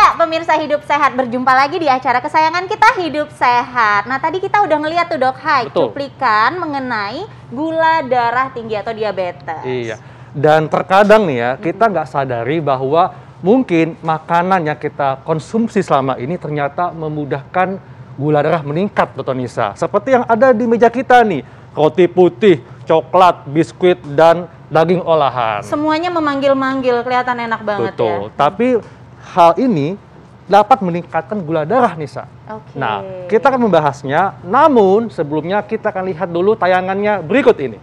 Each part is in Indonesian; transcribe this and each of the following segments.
Ya, pemirsa Hidup Sehat, berjumpa lagi di acara kesayangan kita, Hidup Sehat. Nah, tadi kita udah ngeliat tuh dok, cuplikan mengenai gula darah tinggi atau diabetes. Iya, dan terkadang nih ya, kita nggak sadari bahwa mungkin makanan yang kita konsumsi selama ini ternyata memudahkan gula darah meningkat, Dr. Nisa. Seperti yang ada di meja kita nih, roti putih, coklat, biskuit, dan daging olahan. Semuanya memanggil-manggil, kelihatan enak banget. Betul, ya. tapi hal ini dapat meningkatkan gula darah, Nisa. Nah, kita akan membahasnya, namun sebelumnya kita akan lihat dulu tayangannya berikut ini.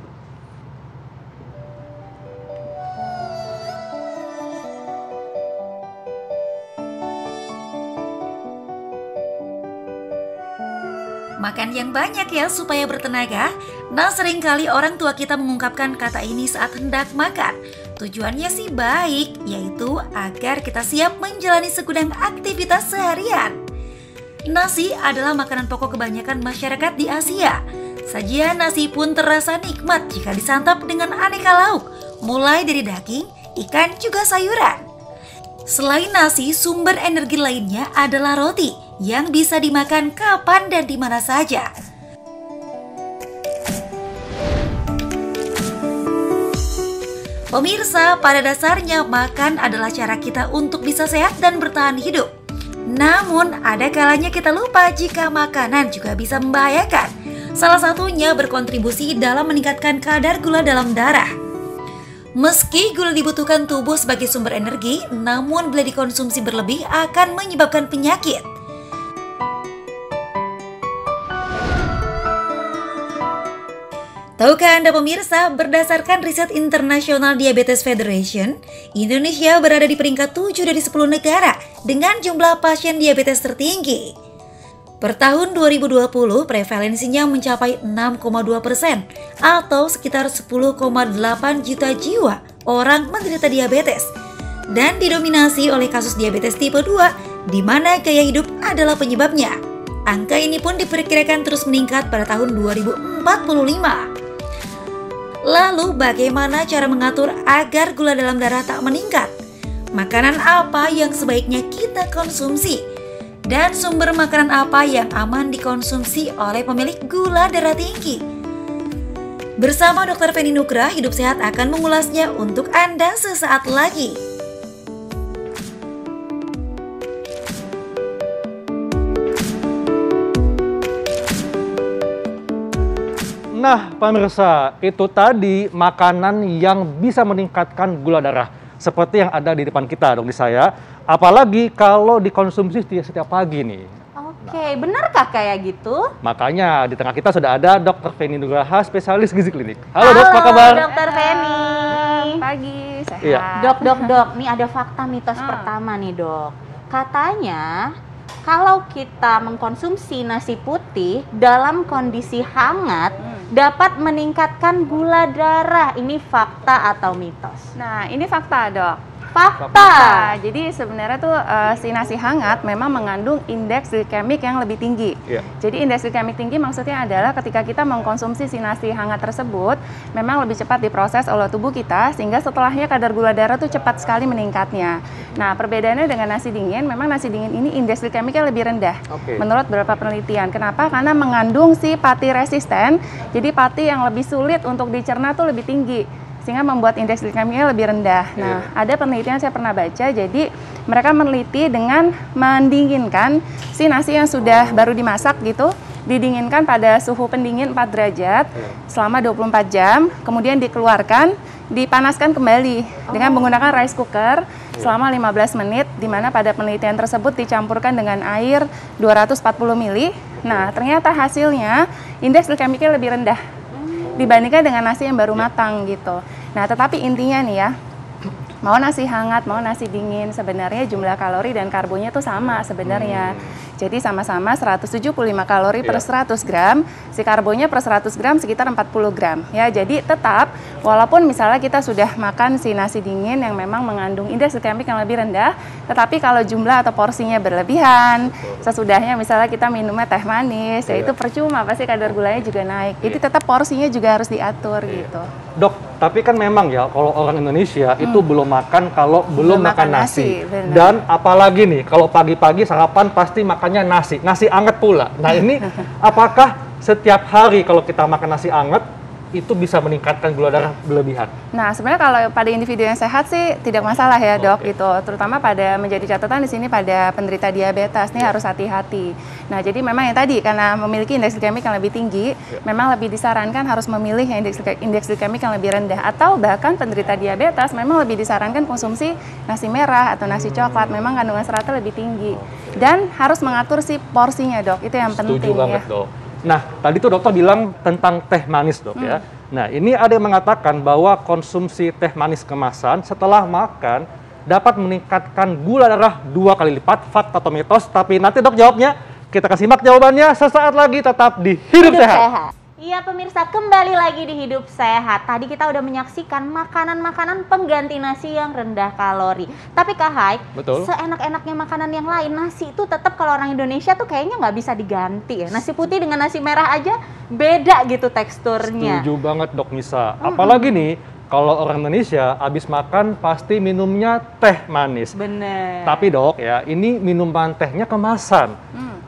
Makan yang banyak ya supaya bertenaga. Nah, seringkali orang tua kita mengungkapkan kata ini saat hendak makan. Tujuannya sih baik, yaitu agar kita siap menjalani segudang aktivitas seharian. Nasi adalah makanan pokok kebanyakan masyarakat di Asia. Sajian nasi pun terasa nikmat jika disantap dengan aneka lauk, mulai dari daging, ikan, juga sayuran. Selain nasi, sumber energi lainnya adalah roti yang bisa dimakan kapan dan di mana saja. Pemirsa, pada dasarnya makan adalah cara kita untuk bisa sehat dan bertahan hidup. Namun, ada kalanya kita lupa jika makanan juga bisa membahayakan. Salah satunya berkontribusi dalam meningkatkan kadar gula dalam darah. Meski gula dibutuhkan tubuh sebagai sumber energi, namun bila dikonsumsi berlebih akan menyebabkan penyakit. Tahukah Anda pemirsa, berdasarkan riset International Diabetes Federation, Indonesia berada di peringkat 7 dari 10 negara dengan jumlah pasien diabetes tertinggi. Per tahun 2020, prevalensinya mencapai 6,2% atau sekitar 10,8 juta jiwa orang menderita diabetes. Dan didominasi oleh kasus diabetes tipe 2, di mana gaya hidup adalah penyebabnya. Angka ini pun diperkirakan terus meningkat pada tahun 2045. Lalu bagaimana cara mengatur agar gula dalam darah tak meningkat? Makanan apa yang sebaiknya kita konsumsi? Dan sumber makanan apa yang aman dikonsumsi oleh pemilik gula darah tinggi? Bersama Dr. Feni Nugra, Hidup Sehat akan mengulasnya untuk Anda sesaat lagi. Nah, pemirsa, itu tadi makanan yang bisa meningkatkan gula darah. Seperti yang ada di depan kita, dong, di saya. Apalagi kalau dikonsumsi setiap pagi nih. Oke, benarkah kayak gitu? Makanya di tengah kita sudah ada Dr. Feni Nugraha, spesialis gizi klinik. Halo dok, apa kabar? Dr. Feni. Pagi, sehat. Iya. Dok, nih ada fakta mitos pertama nih dok. Katanya, kalau kita mengkonsumsi nasi putih dalam kondisi hangat, dapat meningkatkan gula darah. Ini fakta atau mitos? Nah, ini fakta, dok. Fakta. Jadi sebenarnya tuh si nasi hangat memang mengandung indeks glikemik yang lebih tinggi. Jadi indeks glikemik tinggi maksudnya adalah ketika kita mengkonsumsi si nasi hangat tersebut, memang lebih cepat diproses oleh tubuh kita sehingga setelahnya kadar gula darah tuh cepat sekali meningkatnya. Nah, perbedaannya dengan nasi dingin, memang nasi dingin ini indeks glikemiknya lebih rendah. Menurut beberapa penelitian. Kenapa? Karena mengandung si pati resisten. Jadi pati yang lebih sulit untuk dicerna tuh lebih tinggi, sehingga membuat indeks glikemiknya lebih rendah. Nah, ada penelitian saya pernah baca, jadi mereka meneliti dengan mendinginkan si nasi yang sudah baru dimasak gitu, didinginkan pada suhu pendingin 4 derajat selama 24 jam, kemudian dikeluarkan, dipanaskan kembali dengan menggunakan rice cooker selama 15 menit, di mana pada penelitian tersebut dicampurkan dengan air 240 ml. Nah, ternyata hasilnya indeks glikemiknya lebih rendah dibandingkan dengan nasi yang baru matang gitu. Nah, tetapi intinya nih ya, mau nasi hangat, mau nasi dingin, sebenarnya jumlah kalori dan karbonya tuh sama sebenarnya. Jadi sama-sama 175 kalori per 100 gram, si karbonnya per 100 gram sekitar 40 gram. Ya, jadi tetap, walaupun misalnya kita sudah makan si nasi dingin yang memang mengandung indeks glikemik yang lebih rendah, tetapi kalau jumlah atau porsinya berlebihan, sesudahnya misalnya kita minumnya teh manis, ya itu percuma, pasti kadar gulanya juga naik. Jadi tetap porsinya juga harus diatur gitu. Dok, tapi kan memang ya kalau orang Indonesia itu belum makan kalau belum makan nasi. bener. Dan apalagi nih kalau pagi-pagi sarapan pasti makannya nasi anget pula. Nah ini apakah setiap hari kalau kita makan nasi anget itu bisa meningkatkan gula darah berlebihan? Nah, sebenarnya kalau pada individu yang sehat sih tidak masalah ya, Dok, gitu. Terutama pada menjadi catatan di sini pada penderita diabetes nih harus hati-hati. Nah, jadi memang yang tadi karena memiliki indeks glikemik yang lebih tinggi, memang lebih disarankan harus memilih yang indeks glikemik yang lebih rendah, atau bahkan penderita diabetes memang lebih disarankan konsumsi nasi merah atau nasi coklat, memang kandungan seratnya lebih tinggi. Dan harus mengatur si porsinya, Dok. Itu yang penting. Setuju banget, Dok. Nah, tadi tuh dokter bilang tentang teh manis, Dok, ya. Nah, ini ada yang mengatakan bahwa konsumsi teh manis kemasan setelah makan dapat meningkatkan gula darah 2 kali lipat. Fakta atau mitos? Tapi nanti Dok jawabnya. Kita kasih simak jawabannya sesaat lagi, tetap di Hidup Sehat. Iya pemirsa, kembali lagi di Hidup Sehat. Tadi kita udah menyaksikan makanan-makanan pengganti nasi yang rendah kalori. Tapi Kak Hai, seenak-enaknya makanan yang lain, nasi itu tetap kalau orang Indonesia tuh kayaknya nggak bisa diganti ya. Nasi putih dengan nasi merah aja beda gitu teksturnya. Setuju banget Dok Nisa. Apalagi nih, kalau orang Indonesia habis makan pasti minumnya teh manis. Bener. Tapi Dok ya, ini minuman tehnya kemasan.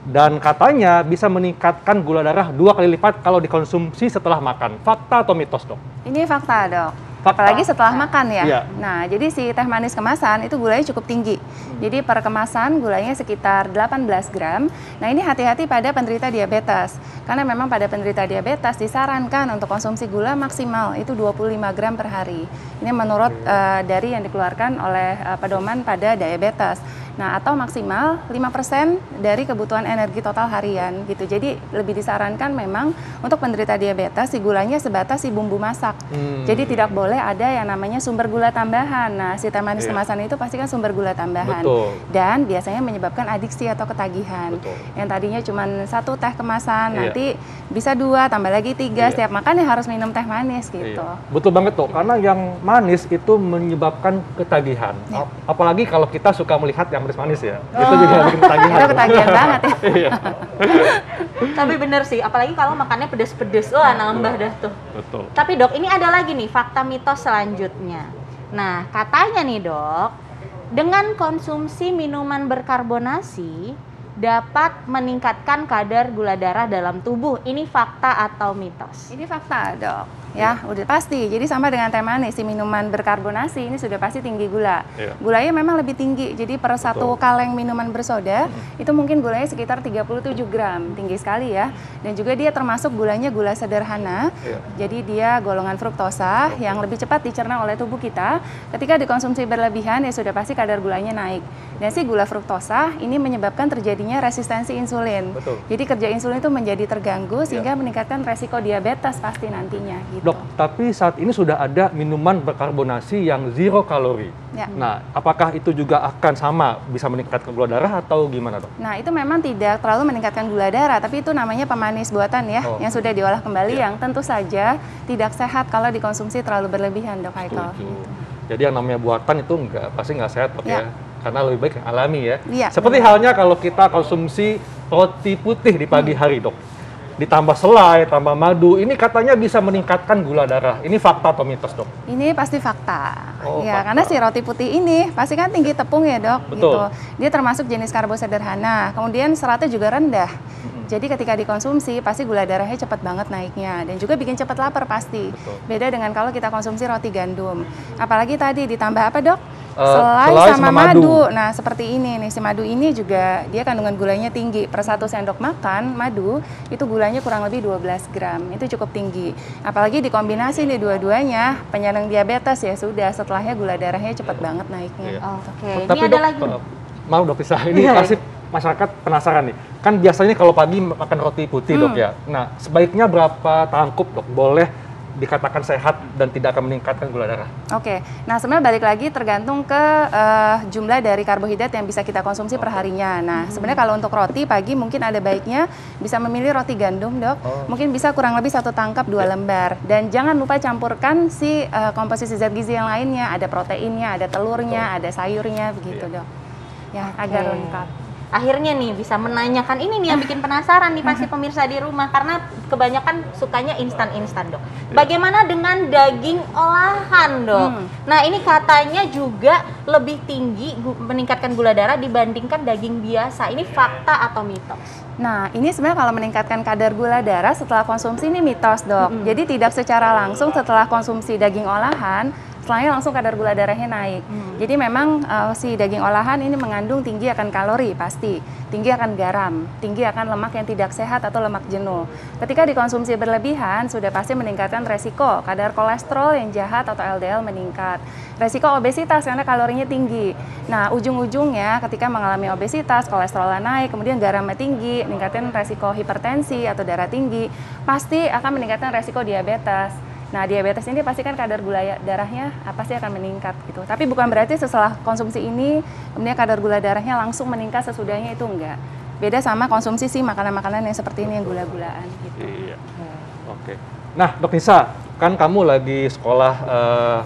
Dan katanya bisa meningkatkan gula darah 2 kali lipat kalau dikonsumsi setelah makan. Fakta atau mitos, Dok? Ini fakta, Dok. Fakta. Apalagi setelah makan ya. Iya. Nah, jadi si teh manis kemasan itu gulanya cukup tinggi. Jadi per kemasan gulanya sekitar 18 gram. Nah, ini hati-hati pada penderita diabetes. Karena memang pada penderita diabetes disarankan untuk konsumsi gula maksimal itu 25 gram per hari. Ini menurut dari yang dikeluarkan oleh pedoman pada diabetes. Nah, atau maksimal 5% dari kebutuhan energi total harian gitu. Jadi lebih disarankan memang untuk penderita diabetes si gulanya sebatas si bumbu masak. Jadi tidak boleh ada yang namanya sumber gula tambahan. Nah, si teh manis kemasan itu pasti kan sumber gula tambahan. Dan biasanya menyebabkan adiksi atau ketagihan. Yang tadinya cuma 1 teh kemasan, nanti bisa 2, tambah lagi 3. Setiap makan ya harus minum teh manis gitu. Betul banget tuh, karena yang manis itu menyebabkan ketagihan. Apalagi kalau kita suka melihat yang manis-manis ya. Itu juga bikin ketagihan. Itu ketagihan banget ya. Tapi bener sih, apalagi kalau makannya pedes-pedes, wah nambah dah tuh. Betul. Tapi Dok, ini ada lagi nih fakta mitos selanjutnya. Nah, katanya nih Dok, dengan konsumsi minuman berkarbonasi dapat meningkatkan kadar gula darah dalam tubuh. Ini fakta atau mitos? Ini fakta, Dok. Ya, udah pasti. Jadi sama dengan teh manis, si minuman berkarbonasi ini sudah pasti tinggi gula. Gulanya memang lebih tinggi. Jadi per 1 kaleng minuman bersoda itu mungkin gulanya sekitar 37 gram. Tinggi sekali ya. Dan juga dia termasuk gulanya gula sederhana. Jadi dia golongan fruktosa yang lebih cepat dicerna oleh tubuh kita. Ketika dikonsumsi berlebihan ya sudah pasti kadar gulanya naik. Dan si gula fruktosa ini menyebabkan terjadinya resistensi insulin. Jadi kerja insulin itu menjadi terganggu sehingga meningkatkan resiko diabetes pasti nantinya gitu. Dok, tapi saat ini sudah ada minuman berkarbonasi yang 0 kalori. Nah, apakah itu juga akan sama bisa meningkatkan gula darah atau gimana, Dok? Nah, itu memang tidak terlalu meningkatkan gula darah, tapi itu namanya pemanis buatan ya, yang sudah diolah kembali yang tentu saja tidak sehat kalau dikonsumsi terlalu berlebihan, Dok Haikal. Jadi yang namanya buatan itu pasti nggak sehat, Dok ya. Karena lebih baik yang alami ya. Seperti halnya kalau kita konsumsi roti putih di pagi hari, Dok. Ditambah selai, tambah madu, ini katanya bisa meningkatkan gula darah. Ini fakta atau mitos, Dok? Ini pasti fakta. Ya, Fakta. karena si roti putih ini pasti kan tinggi tepung ya, Dok. Gitu. Dia termasuk jenis karbo sederhana. Kemudian seratnya juga rendah. Jadi ketika dikonsumsi pasti gula darahnya cepat banget naiknya dan juga bikin cepat lapar pasti. Beda dengan kalau kita konsumsi roti gandum. Apalagi tadi ditambah apa, Dok? Selai sama madu. Nah, seperti ini nih, si madu ini juga dia kandungan gulanya tinggi. Per 1 sendok makan madu itu gulanya kurang lebih 12 gram. Itu cukup tinggi. Apalagi dikombinasi nih dua-duanya, penyandang diabetes ya sudah setelahnya gula darahnya cepat banget naiknya. Ini Tapi ada Dok, lagi. mau Dok bisa ini pasti masyarakat penasaran nih. Kan biasanya kalau pagi makan roti putih, Dok ya. Nah, sebaiknya berapa tangkup, Dok? Boleh dikatakan sehat dan tidak akan meningkatkan gula darah? Nah sebenarnya balik lagi tergantung ke jumlah dari karbohidrat yang bisa kita konsumsi per harinya. Nah sebenarnya kalau untuk roti pagi mungkin ada baiknya bisa memilih roti gandum, Dok. Mungkin bisa kurang lebih 1 tangkap 2 lembar. Dan jangan lupa campurkan si komposisi zat gizi yang lainnya. Ada proteinnya, ada telurnya, ada sayurnya, begitu, Dok. Ya, agar lengkap. akhirnya nih bisa menanyakan ini nih yang bikin penasaran nih pasti pemirsa di rumah, karena kebanyakan sukanya instan-instan, Dok. Bagaimana dengan daging olahan, Dok? Nah, ini katanya juga lebih tinggi meningkatkan gula darah dibandingkan daging biasa. Ini fakta atau mitos? Nah, ini sebenarnya kalau meningkatkan kadar gula darah setelah konsumsi ini mitos, Dok. Jadi tidak secara langsung setelah konsumsi daging olahan setelahnya langsung kadar gula darahnya naik. Jadi memang si daging olahan ini mengandung tinggi akan kalori pasti, tinggi akan garam, tinggi akan lemak yang tidak sehat atau lemak jenuh. Ketika dikonsumsi berlebihan sudah pasti meningkatkan resiko kadar kolesterol yang jahat atau LDL meningkat. Resiko obesitas karena kalorinya tinggi. Nah, ujung-ujungnya ketika mengalami obesitas, kolesterolnya naik, kemudian garamnya tinggi, meningkatkan resiko hipertensi atau darah tinggi, pasti akan meningkatkan resiko diabetes. Nah, diabetes ini pasti kan kadar gula darahnya pasti akan meningkat gitu. Tapi bukan berarti setelah konsumsi ini kemudian kadar gula darahnya langsung meningkat sesudahnya, itu enggak. Beda sama konsumsi sih makanan-makanan yang seperti ini yang gula-gulaan gitu. Iya. Oke. Nah, Dok Nisa, kan kamu lagi sekolah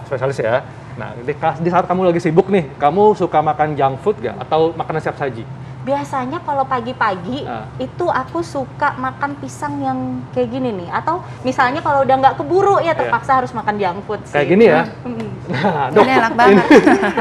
spesialis ya. Nah, di saat kamu lagi sibuk nih, kamu suka makan junk food nggak? Atau makanan siap saji? Biasanya kalau pagi-pagi itu aku suka makan pisang yang kayak gini nih. Atau misalnya kalau udah nggak keburu ya terpaksa harus makan junk food sih. Kayak gini ya? Nah, Dok, ini enak banget.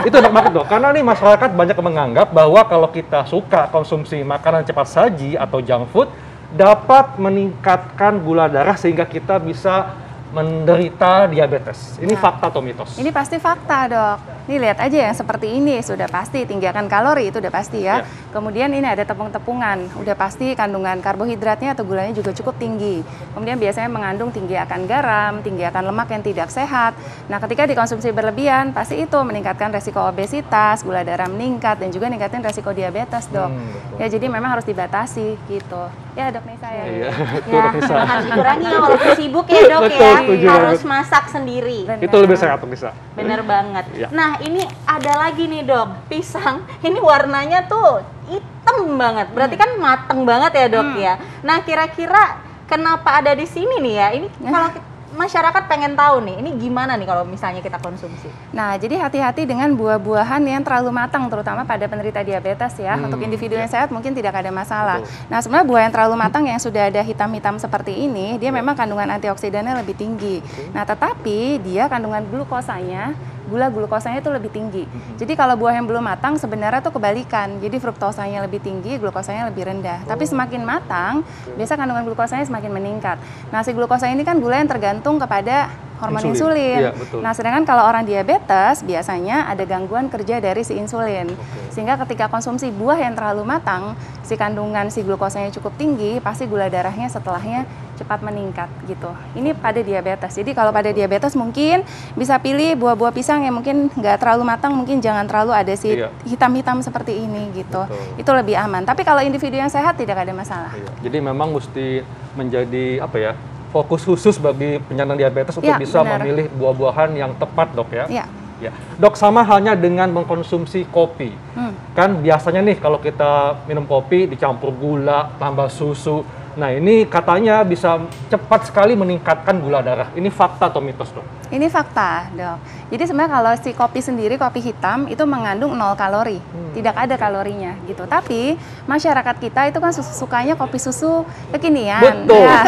Itu enak banget, Dok. Karena nih masyarakat banyak yang menganggap bahwa kalau kita suka konsumsi makanan cepat saji atau junk food dapat meningkatkan gula darah sehingga kita bisa menderita diabetes. Ini fakta atau mitos? Ini pasti fakta, Dok. Nih lihat aja yang seperti ini sudah pasti tinggi akan kalori, itu udah pasti ya. Kemudian ini ada tepung-tepungan, udah pasti kandungan karbohidratnya atau gulanya juga cukup tinggi. Kemudian biasanya mengandung tinggi akan garam, tinggi akan lemak yang tidak sehat. Nah, ketika dikonsumsi berlebihan, pasti itu meningkatkan resiko obesitas, gula darah meningkat, dan juga meningkatkan resiko diabetes, Dok. Ya, jadi memang harus dibatasi gitu. Ya, Dok Nisa ya. Iya, Ya, harus dikurangi ya walaupun sibuk ya, Dok. Betul, ya. Harus masak sendiri. Benar. Itu lebih sehat, Dok Nisa. Bener banget. Ya. Nah, ini ada lagi nih, Dok. Pisang, ini warnanya tuh hitam banget. Berarti kan mateng banget ya, Dok ya. Nah, kira-kira kenapa ada di sini nih ya? Ini kalau masyarakat pengen tahu nih, ini gimana nih kalau misalnya kita konsumsi? Nah, jadi hati-hati dengan buah-buahan yang terlalu matang, terutama pada penderita diabetes ya. Untuk individu yang sehat mungkin tidak ada masalah. Nah, sebenarnya buah yang terlalu matang yang sudah ada hitam-hitam seperti ini, dia memang kandungan antioksidannya lebih tinggi. Nah, tetapi dia kandungan glukosanya, gula glukosanya itu lebih tinggi. Jadi kalau buah yang belum matang sebenarnya tuh kebalikan. Jadi fruktosanya lebih tinggi, glukosanya lebih rendah. Tapi semakin matang, biasa kandungan glukosanya semakin meningkat. Nah, si glukosa ini kan gula yang tergantung kepada hormon insulin. Iya, betul. Nah, sedangkan kalau orang diabetes biasanya ada gangguan kerja dari si insulin. Sehingga ketika konsumsi buah yang terlalu matang, si kandungan si glukosanya cukup tinggi, pasti gula darahnya setelahnya cepat meningkat gitu. Ini pada diabetes. Jadi kalau pada diabetes mungkin bisa pilih buah-buah pisang yang mungkin nggak terlalu matang, mungkin jangan terlalu ada si hitam-hitam seperti ini gitu. Itu lebih aman. Tapi kalau individu yang sehat tidak ada masalah. Jadi memang mesti menjadi fokus khusus bagi penyandang diabetes untuk bisa memilih buah-buahan yang tepat, Dok ya. Ya. Dok, sama halnya dengan mengkonsumsi kopi. Kan biasanya nih kalau kita minum kopi dicampur gula, tambah susu. Nah, ini katanya bisa cepat sekali meningkatkan gula darah. Ini fakta atau mitos, Dok? Ini fakta, Dok. Jadi sebenarnya kalau si kopi sendiri, kopi hitam itu mengandung 0 kalori. Tidak ada kalorinya gitu. Tapi masyarakat kita itu kan sukanya kopi susu kekinian. Betul. Ya.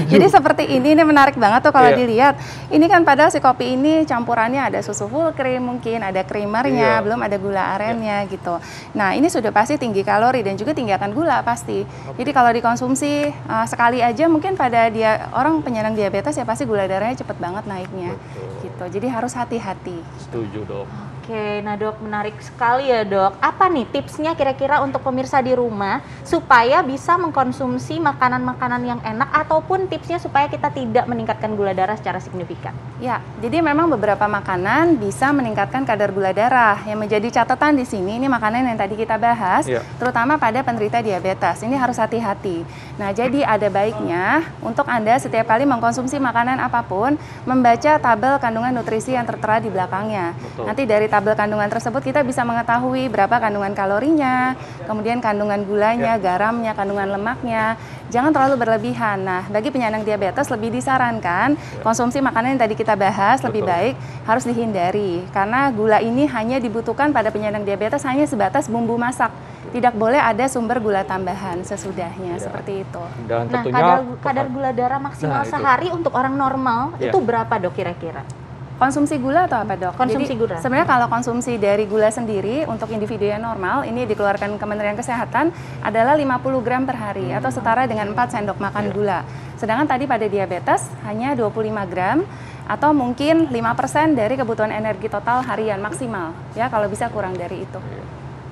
Jadi seperti ini menarik banget tuh kalau dilihat. Ini kan padahal si kopi ini campurannya ada susu full cream mungkin, ada creamernya, belum ada gula arennya gitu. Nah, ini sudah pasti tinggi kalori dan juga tinggi akan gula pasti. Jadi kalau dikonsumsi sekali aja mungkin pada orang penyandang diabetes ya pasti gula darahnya cepet banget naiknya. Gitu. Jadi harus hati-hati. Setuju, Dok. Oke, nah Dok, menarik sekali ya, Dok. Apa nih tipsnya kira-kira untuk pemirsa di rumah supaya bisa mengkonsumsi makanan-makanan yang enak, ataupun tipsnya supaya kita tidak meningkatkan gula darah secara signifikan? Ya, jadi memang beberapa makanan bisa meningkatkan kadar gula darah. Yang menjadi catatan di sini ini makanan yang tadi kita bahas, terutama pada penderita diabetes. Ini harus hati-hati. Nah, jadi ada baiknya untuk Anda setiap kali mengkonsumsi makanan apapun membaca tabel kandungan nutrisi yang tertera di belakangnya. Nanti dari tabel tabel kandungan tersebut kita bisa mengetahui berapa kandungan kalorinya, kemudian kandungan gulanya, garamnya, kandungan lemaknya. Jangan terlalu berlebihan. Nah, bagi penyandang diabetes lebih disarankan konsumsi makanan yang tadi kita bahas lebih baik harus dihindari. Karena gula ini hanya dibutuhkan pada penyandang diabetes hanya sebatas bumbu masak. Tidak boleh ada sumber gula tambahan sesudahnya, seperti itu. Dan Nah, tentunya kadar gula darah maksimal sehari untuk orang normal itu berapa dok kira-kira? Konsumsi gula atau apa dok? Konsumsi gula. Sebenarnya kalau konsumsi dari gula sendiri untuk individu yang normal, ini dikeluarkan Kementerian Kesehatan adalah 50 gram per hari atau setara dengan 4 sendok makan gula. Sedangkan tadi pada diabetes hanya 25 gram atau mungkin 5% dari kebutuhan energi total harian maksimal. Ya, kalau bisa kurang dari itu.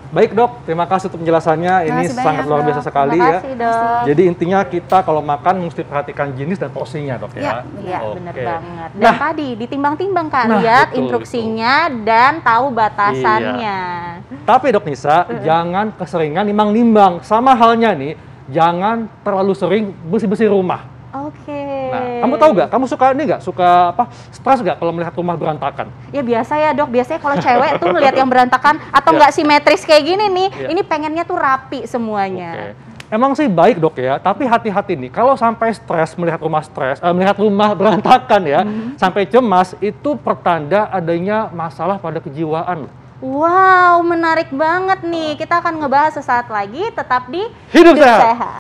baik dok, terima kasih untuk penjelasannya. Ini sangat luar biasa sekali ya. Dok. Jadi intinya kita kalau makan mesti perhatikan jenis dan porsinya dok ya. Iya, benar banget. Dan tadi ditimbang-timbang Kak, lihat instruksinya dan tahu batasannya. Tapi dok Nisa, jangan keseringan nimbang-nimbang. Sama halnya nih, jangan terlalu sering bersih-bersih rumah. Nah, kamu tahu nggak? Kamu suka ini nggak? Suka apa? Stres nggak kalau melihat rumah berantakan? Ya biasa ya dok. Biasanya kalau cewek tuh melihat yang berantakan atau nggak simetris kayak gini nih, ini pengennya tuh rapi semuanya. Emang sih baik dok ya, tapi hati-hati nih. Kalau sampai stres melihat rumah berantakan ya, sampai cemas, itu pertanda adanya masalah pada kejiwaan. Wow, menarik banget nih. Kita akan ngebahas sesaat lagi. Tetap di Hidup Sehat.